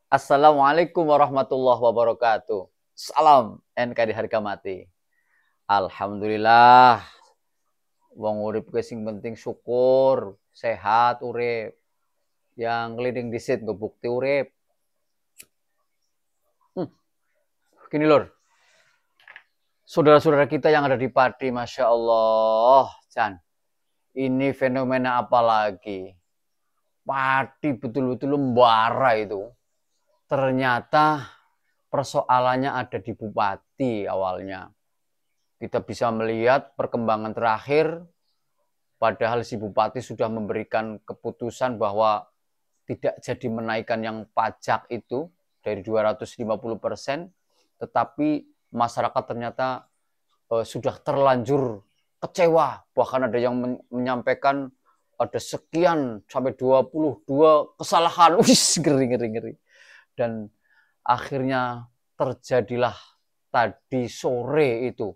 Assalamualaikum warahmatullahi wabarakatuh. Salam NKRI harga mati. Alhamdulillah. Wong urip ke sing penting syukur, sehat urip. Yang ngeliding disit gue bukti urip. Gini lor, saudara-saudara kita yang ada di Pati, Masya Allah, Chan. Ini fenomena apa lagi? Pati betul-betul membara itu. Ternyata persoalannya ada di bupati awalnya. Kita bisa melihat perkembangan terakhir, padahal si bupati sudah memberikan keputusan bahwa tidak jadi menaikkan yang pajak itu dari 250%, tetapi masyarakat ternyata sudah terlanjur kecewa. Bahkan ada yang menyampaikan ada sekian sampai 22 kesalahan. Wis, ngeri. Dan akhirnya terjadilah tadi sore itu.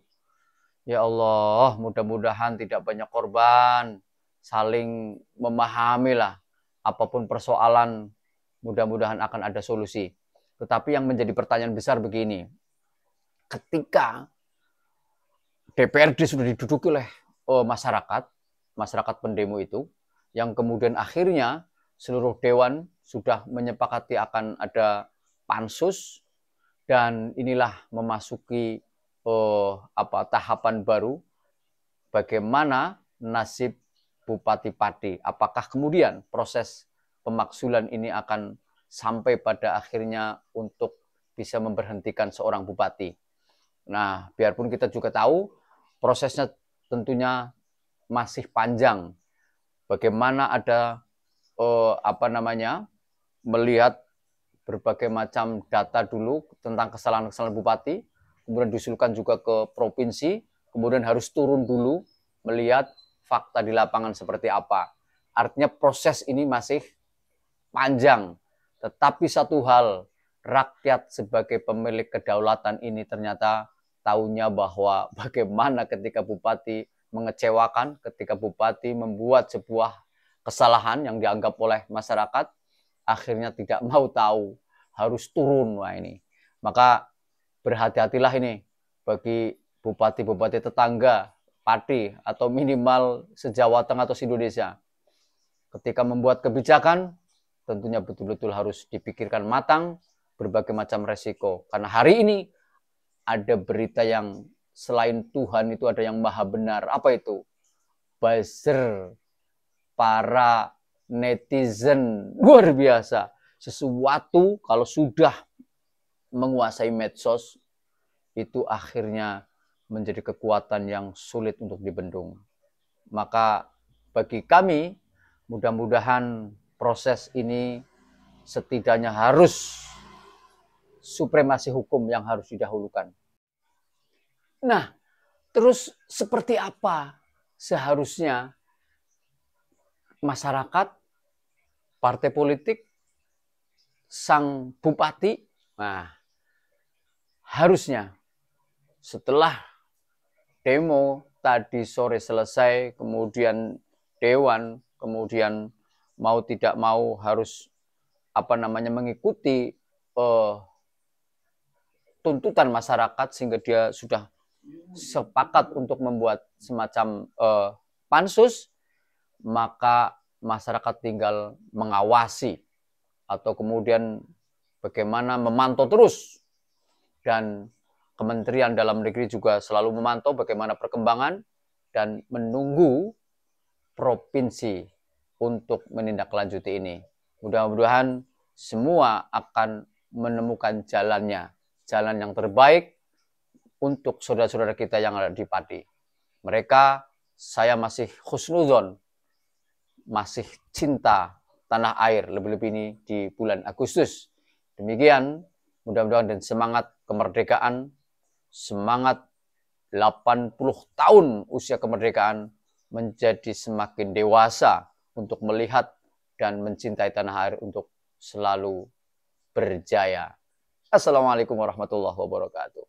Ya Allah, mudah-mudahan tidak banyak korban, saling memahami lah. Apapun persoalan, mudah-mudahan akan ada solusi. Tetapi yang menjadi pertanyaan besar begini, ketika DPRD sudah diduduki oleh masyarakat pendemo itu, yang kemudian akhirnya seluruh dewan sudah menyepakati akan ada pansus, dan inilah memasuki tahapan baru. Bagaimana nasib Bupati Pati? Apakah kemudian proses pemakzulan ini akan sampai pada akhirnya untuk bisa memberhentikan seorang bupati? Nah, biarpun kita juga tahu prosesnya tentunya masih panjang. Bagaimana ada melihat berbagai macam data dulu tentang kesalahan-kesalahan bupati, kemudian diusulkan juga ke provinsi, kemudian harus turun dulu melihat fakta di lapangan seperti apa. Artinya proses ini masih panjang. Tetapi satu hal, rakyat sebagai pemilik kedaulatan ini ternyata tahunya bahwa bagaimana ketika bupati mengecewakan, ketika bupati membuat sebuah kesalahan yang dianggap oleh masyarakat, akhirnya tidak mau tahu, harus turun. Wah ini, maka berhati-hatilah ini bagi bupati-bupati tetangga Pati atau minimal se-Jawa Tengah atau se-Indonesia. Ketika membuat kebijakan, tentunya betul-betul harus dipikirkan matang berbagai macam resiko. Karena hari ini ada berita yang selain Tuhan itu ada yang maha benar. Apa itu? Buzzer para netizen, luar biasa. Sesuatu kalau sudah menguasai medsos, itu akhirnya menjadi kekuatan yang sulit untuk dibendung. Maka bagi kami, mudah-mudahan proses ini setidaknya harus supremasi hukum yang harus didahulukan. Nah, terus seperti apa seharusnya masyarakat, partai politik, sang bupati, nah harusnya setelah demo tadi sore selesai, kemudian dewan, kemudian mau tidak mau harus mengikuti tuntutan masyarakat sehingga dia sudah sepakat untuk membuat semacam pansus, maka masyarakat tinggal mengawasi atau kemudian bagaimana memantau terus, dan Kementerian Dalam Negeri juga selalu memantau bagaimana perkembangan dan menunggu provinsi untuk menindaklanjuti ini. Mudah-mudahan semua akan menemukan jalannya, jalan yang terbaik untuk saudara-saudara kita yang ada di Pati. Mereka, saya masih husnuzon, masih cinta tanah air, lebih-lebih ini di bulan Agustus. Demikian, mudah-mudahan dan semangat kemerdekaan, semangat 80 tahun usia kemerdekaan menjadi semakin dewasa untuk melihat dan mencintai tanah air untuk selalu berjaya. Assalamualaikum warahmatullahi wabarakatuh.